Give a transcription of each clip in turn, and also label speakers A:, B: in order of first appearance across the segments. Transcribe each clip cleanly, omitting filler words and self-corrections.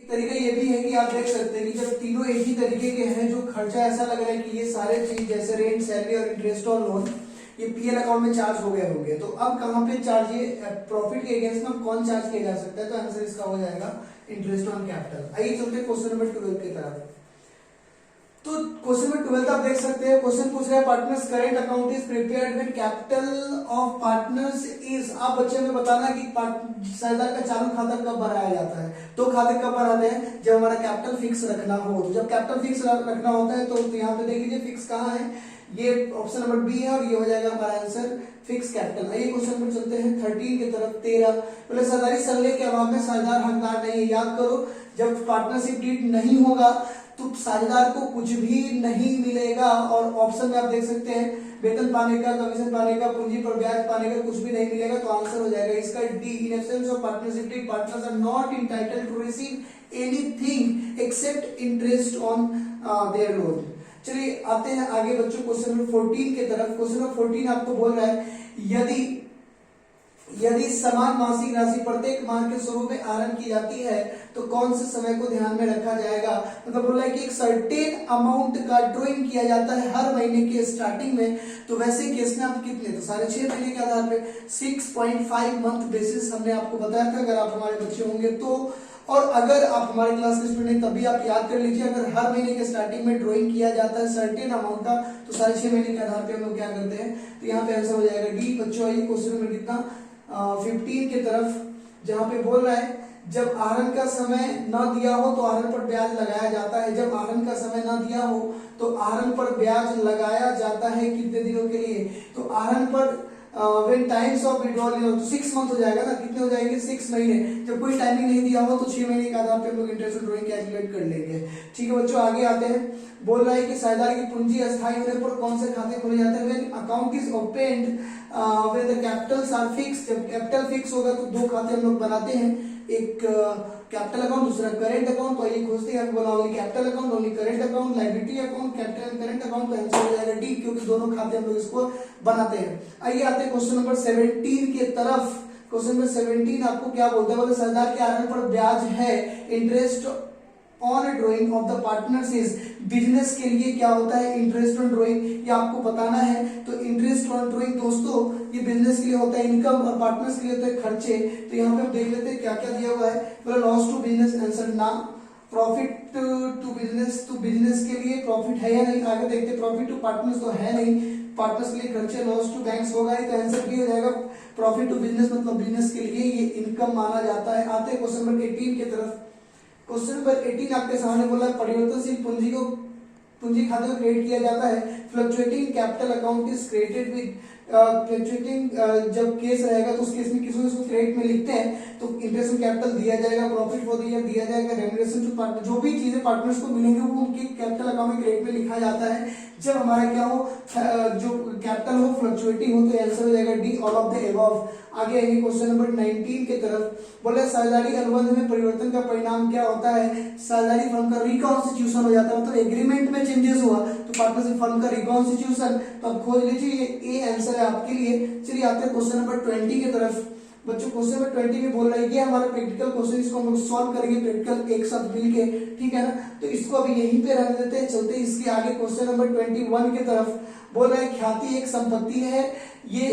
A: तरीका ये भी है कि आप देख सकते हैं कि जब तीनों एक ही तरीके के हैं, जो खर्चा ऐसा लग रहा है कि ये सारे चीज जैसे रेंट, सैलरी और इंटरेस्ट ऑन लोन ये पीएल अकाउंट में चार्ज हो गए होंगे, तो अब कहाँ पे चार्ज, ये प्रॉफिट के अगेंस्ट में कौन चार्ज किया जा सकता है, तो आंसर इसका हो जाएगा इंटरेस्ट ऑन कैपिटल। आइए चलते क्वेश्चन नंबर 12 की तरफ। तो क्वेश्चन नंबर 12 आप देख सकते हैं, क्वेश्चन पूछ रहा है partners current account is prepared when capital of partners is. आप बच्चे में बताना कि साझेदार का चालू खाता कब भराया जाता है। तो खाते कब भराते हैं, जब हमारा कैपिटल फिक्स रखना हो। तो जब कैपिटल फिक्स रखना होता है तो यहाँ पे देख लीजिए फिक्स कहाँ है, ये ऑप्शन नंबर बी है और ये हो जाएगा हमारा आंसर फिक्स कैपिटल। आइए क्वेश्चन पर चलते हैं 13 की तरफ। 13 बोले साझेदारी सल्ले के अभाव में साझेदार हकदार नहीं है। याद करो जब पार्टनरशिप डीड नहीं होगा तो साझेदार को कुछ भी नहीं मिलेगा, और ऑप्शन में आप देख सकते हैं वेतन पाने का, कमीशन पाने का, पूंजी पर ब्याज पाने का कुछ भी नहीं मिलेगा। तो आंसर हो जाएगा इसका D. In absence of partnership deed partners are not entitled to receive anything except interest on their loan. चलिए आते हैं आगे बच्चों क्वेश्चन नंबर 14 की तरफ। क्वेश्चन नंबर 14 आपको बोल रहा है यदि समान मासिक राशि प्रत्येक माह के स्वरूप में आहरण की जाती है तो कौन से समय को ध्यान में रखा जाएगा। मतलब बोला है कि एक सर्टेन अमाउंट का ड्रॉइंग किया जाता है हर महीने के स्टार्टिंग में, तो वैसे केस में आप कितने, तो 6.5 महीने के आधार पे 6.5 मंथ बेसिस हमने आपको बताया था अगर आप हमारे बच्चे होंगे तो। और अगर आप हमारे क्लास के स्टूडेंट तभी आप याद कर लीजिए, अगर हर महीने के स्टार्टिंग में ड्राइंग किया जाता है सर्टेन अमाउंट का तो 6.5 महीने के आधार पे हम लोग क्या करते हैं, तो यहाँ पे आंसर हो जाएगा डी। बच्चों आइए क्वेश्चन नंबर कितना 15 की तरफ, जहां पे बोल रहा है जब आहरण का समय न दिया हो तो आहरण पर ब्याज लगाया जाता है। जब आहरण का समय न दिया हो तो आहरण पर ब्याज लगाया जाता है कितने दिनों के लिए, तो आहरण पर when times of withdrawal तो 6 मंथ हो जाएगा ना, कितने हो जाएंगे 6 महीने। जब कोई टाइमिंग नहीं दिया हो तो 6 महीने के आधार पे हम लोग इंटरेस्ट ड्रॉइंग कैलकुलेट कर लेंगे। ठीक है बच्चों आगे आते हैं। बोल रहा है कि साझेदार की पूंजी अस्थायी होने पर कौन से खाते खोले जाते हैं। When account is opened when the capitals are fixed. जब कैपिटल फिक्स होगा तो दो खाते हम लोग बनाते हैं, एक कैपिटल अकाउंट दूसरा करेंट अकाउंट। तो ये खोजते हैं बोला only capital account, only current account, liability account, capital and current account. तो आंसर हो जाएगा डी, क्योंकि दोनों खाते हम लोग इसको बनाते हैं। आइए आते हैं क्वेश्चन नंबर 17 की तरफ। क्वेश्चन नंबर 17 आपको क्या बोलता है, बोले साझेदार के आहरण पर ब्याज है interest on drawing of the partners is. Business के लिए क्या होता है इंटरेस्ट ऑन ड्रॉइंग, ये आपको बताना है। तो इंटरेस्ट ऑन ड्रॉइंग दोस्तों ये बिजनेस के लिए होता है इनकम और पार्टनर्स के लिए होता है खर्चे। तो यहाँ पे हम देख लेते हैं क्या क्या दिया हुआ है। बोला लॉस टू बिजनेस, आंसर ना। प्रॉफिट टू बिजनेस, तो बिजनेस के लिए प्रॉफिट है या नहीं, आगे देखते हैं। प्रॉफिट टू पार्टनर्स तो है नहीं, पार्टनर्स के लिए खर्चे। लॉस टू बैंक्स होगा, तो आंसर भी हो जाएगा प्रॉफिट टू बिजनेस, मतलब बिजनेस के लिए ये इनकम माना जाता है। आते हैं क्वेश्चन नंबर 18 की तरफ। क्वेश्चन नंबर 18 आपके सामने बोला परिवर्तनशील पूंजी को पूंजी खाते में क्रिएट किया जाता है। Fluctuating capital account is created with fluctuating, जब केस रहेगा तो उस केस में किसी को क्रेडिट में लिखते हैं तो इंटरेस्ट ऑन कैपिटल दिया जाएगा, प्रॉफिट फॉर द ईयर दिया जाएगा, रेम्युनरेशन टू पार्टनर, जो भी चीजें पार्टनर्स को मिलेंगी वो उनके कैपिटल अकाउंट में क्रेडिट में लिखा जाता है जब हमारा क्या हो जो कैपिटल हो फ्लक्चुएटिंग हो। तो आंसर हो जाएगा D, all of the above. आगे आएंगे क्वेश्चन नंबर 19 की तरफ। बोले साझेदारी अनुबंध में परिवर्तन का परिणाम क्या होता है। साझेदारी फर्म का रिकॉन्स्टिट्यूशन हो जाता है, मतलब एग्रीमेंट में चेंजेस हुआ तो पार्टनरशिप फर्म का रिकॉन्स्टिट्यूशन। तो अब खोज लीजिए ये आंसर है आपके लिए। चलिए आते हैं क्वेश्चन नंबर 20 की तरफ। बच्चों क्वेश्चन नंबर 20 में बोल रहा है ये हमारा प्रैक्टिकल क्वेश्चन, इसको हम लोग सॉल्व करेंगे प्रैक्टिकल एक साथ मिलके, ठीक है ना। तो इसको अभी यहीं पे रख देते हैं, चलते इसके आगे क्वेश्चन नंबर 21 की तरफ। बोल रहा है ख्याति एक संपत्ति है, ये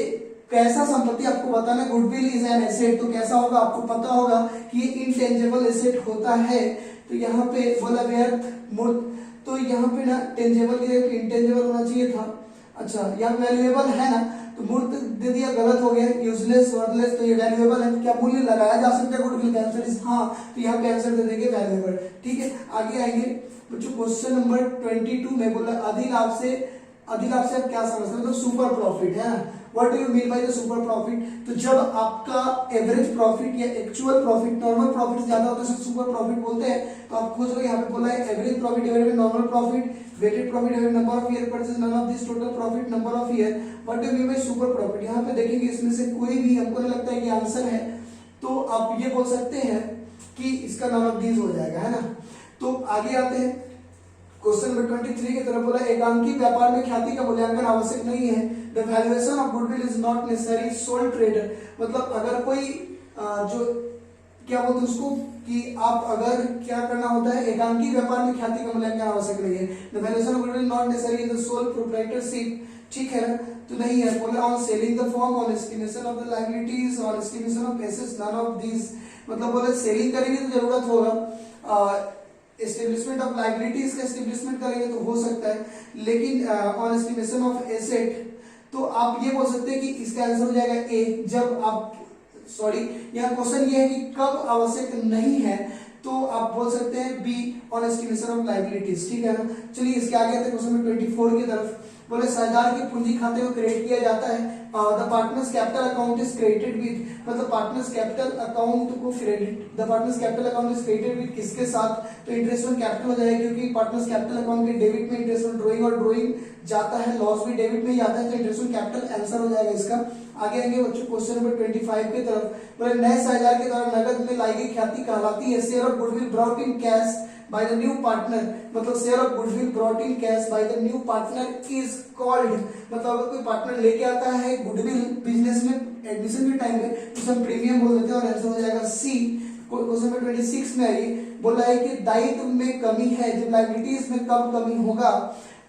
A: कैसा संपत्ति आपको बताना। गुडविल इज एन एसेट, तो कैसा होगा आपको पता होगा कि ये इनटेंजिबल एसेट होता है। तो यहाँ पे बोला व्यर्थ मूर्त, तो यहाँ पे ना टेंजेबल की जगह इंटेंजिबल होना चाहिए था। अच्छा यहाँ वैल्यूएबल है ना, तो मूर्त दे दिया गलत हो गया, यूजलेस वर्थलेस, तो ये वैल्यूएबल है। तो क्या मूल्य लगाया जा सकता है गुडविल का, आंसर इज हाँ। तो यहाँ पे आंसर दे देंगे वैल्यूएबल, ठीक है। आगे आएंगे बच्चों क्वेश्चन नंबर 22 में बोला अधिलाभ से आप क्या समझते हैं, मतलब सुपर प्रॉफिट है ना। What do you mean by the super profit? तो जब आपका एवरेज प्रॉफिट या एक्चुअल प्रॉफिट, नॉर्मल प्रॉफिट ज्यादा होता है सुपर प्रॉफिट बोलते हैं। तो आप खोजोगे यहाँ पे बोला है average profit divided by normal profit, weighted profit divided number of year purchase, none of this total profit number of year. What do you mean by super profit, यहाँ पे देखेंगे इसमें से कोई भी हमको नहीं लगता है कि आंसर है, तो आप ये बोल सकते हैं कि इसका नन ऑफ दिस हो जाएगा, है ना। तो आगे आते हैं क्वेश्चन नंबर 23 की तरफ। बोला एकांकी व्यापार में ख्याति का मूल्यांकन आवश्यक नहीं है। The valuation of goodwill is not necessary soul trader, मतलब अगर कोई जो क्या बोलते हैं उसको कि आप अगर क्या करना होता है, एकांकी व्यापार में ख्याति का मूल्यांकन आवश्यक नहीं है। The valuation of goodwill not necessary in the sole proprietorship, ठीक है ना, तो नहीं है। बोला on selling the form, on estimation of the liabilities, on estimation of assets, none of these, मतलब बोले सेलिंग करेंगे तो जरूरत होगा, एस्टेब्लिशमेंट ऑफ लायबिलिटीज का एस्टेब्लिशमेंट करेंगे तो हो सकता है, लेकिन ऑन एस्टिमेशन ऑफ एसेट तो आप ये बोल सकते हैं कि इसका आंसर हो जाएगा ए। जब आप सॉरी यहाँ क्वेश्चन ये है कि कब आवश्यक नहीं है, तो आप बोल सकते हैं be on estimation of liabilities, ठीक है ना। चलिए इसके आगे आते हैं क्वेश्चन नंबर 24 की तरफ। बोले साझेदार के पूंजी खाते को क्रेडिट किया जाता है, the partners capital account is credited with, मतलब पार्टनर्स कैपिटल अकाउंट को credit, the partners capital account is credited with किसके साथ, तो इंटरेस्ट ऑन कैपिटल हो जाएगा, क्योंकि पार्टनर्स कैपिटल अकाउंट के डेबिट में इंटरेस्ट ऑन ड्राइंग और ड्राइंग जाता है, लॉस भी डेबिट में ही आता है, तो इंटरेस्ट ऑन कैपिटल आंसर हो जाएगा इसका। आगे आएंगे बच्चों क्वेश्चन नंबर 25 की तरफ। बोले नए साझेदार के द्वारा नकद में लाई गई ख्याति कहलाती है share of goodwill brought in cash by the new partner, मतलब share of goodwill brought in cash by the new partner is called, मतलब अगर कोई पार्टनर लेके आता है गुडविल बिजनेस में एडमिशन के टाइम में तो हम प्रीमियम बोल देते हैं, और आंसर हो जाएगा सी। क्वेश्चन नंबर 26 में आइए, बोला है कि दायित्व में कमी है, जब लायबिलिटीज में कब कमी होगा,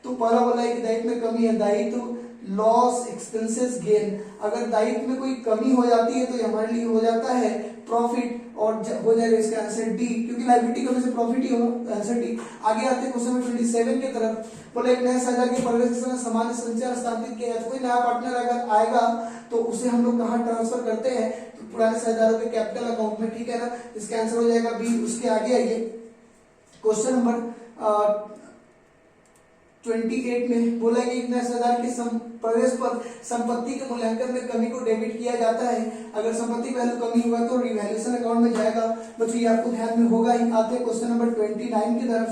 A: तो पहला बोला है कि दायित्व में कमी है, दायित्व लॉस एक्सपेंसेस गेन, अगर दायित्व में कोई कमी हो जाती है तो ये हमारे लिए हो जाता है प्रॉफिट, और हो जाएगा इसका आंसर डी, क्योंकि लायबिलिटी की वजह से प्रॉफिट ही होगा, आंसर डी। आगे आते हैं क्वेश्चन नंबर 27 की तरफ। बोले एक नए साझेदार के प्रवेश के समय सामान्य संचय हस्तांतरित किया जाता है, कोई नया पार्टनर अगर आएगा तो उसे हम लोग कहाँ ट्रांसफर करते हैं, तो पुराने साझेदारों के कैपिटल अकाउंट में, ठीक है ना, इसका आंसर हो जाएगा बी। उसके आगे आइए क्वेश्चन नंबर 28 में बोला कि एक नए साझेदार के प्रवेश पर संपत्ति के मूल्यांकन में कमी को डेबिट किया जाता है, अगर संपत्ति की वैल्यू कमी हुआ तो रिवैल्यूएशन अकाउंट में जाएगा, बच्चों ये आपको ध्यान में होगा ही। आते हैं क्वेश्चन नंबर 29 की तरफ।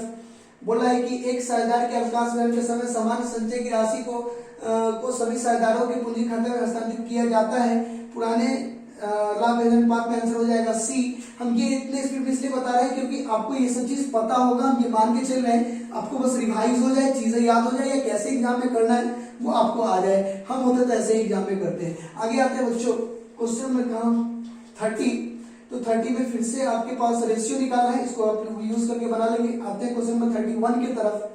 A: बोला है कि एक साझेदार के अवकाश ग्रहण के समय सामान्य संचय की राशि को सभी साझेदारों के पूंजी खाते में हस्तांतरित किया जाता है, पुराने लाभ अनुपात में आंसर हो जाएगा सी। हम ये इतने स्पीड में इसलिए बता रहे हैं क्योंकि आपको ये सब चीज पता होगा, हम ये मान के चल रहे हैं, आपको बस रिवाइज हो जाए, चीजें याद हो जाए, या कैसे एग्जाम में करना है वो आपको आ जाए। हम होते तो ऐसे ही एग्जाम में करते हैं। आगे आते हैं बच्चों क्वेश्चन में कहा 30, तो 30 में फिर से आपके पास रेशियो निकालना है, इसको आप यूज करके बना लेंगे। आते हैं क्वेश्चन नंबर 31 की तरफ।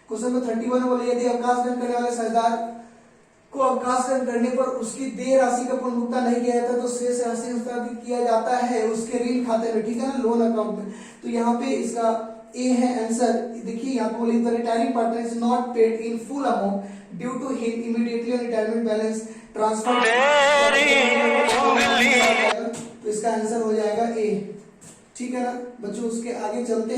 A: क्वेश्चन नंबर 31 बोले यदि अवकाश ग्रहण करने वाले साझेदार को अवकाश ग्रहण करने पर उसकी देय राशि का पुनर्भुगतान नहीं किया जाता तो शेष राशि हस्तांतरित किया जाता है उसके ऋण खाते में, ठीक है ना, लोन अकाउंट में। तो यहाँ पे इसका ए है आंसर। देखिए यहाँ पे बोली the retiring partner is not paid in full amount due to him immediately on retirement balance transfer, तो इसका आंसर हो जाएगा ए, ठीक है ना बच्चों। उसके आगे चलते हैं।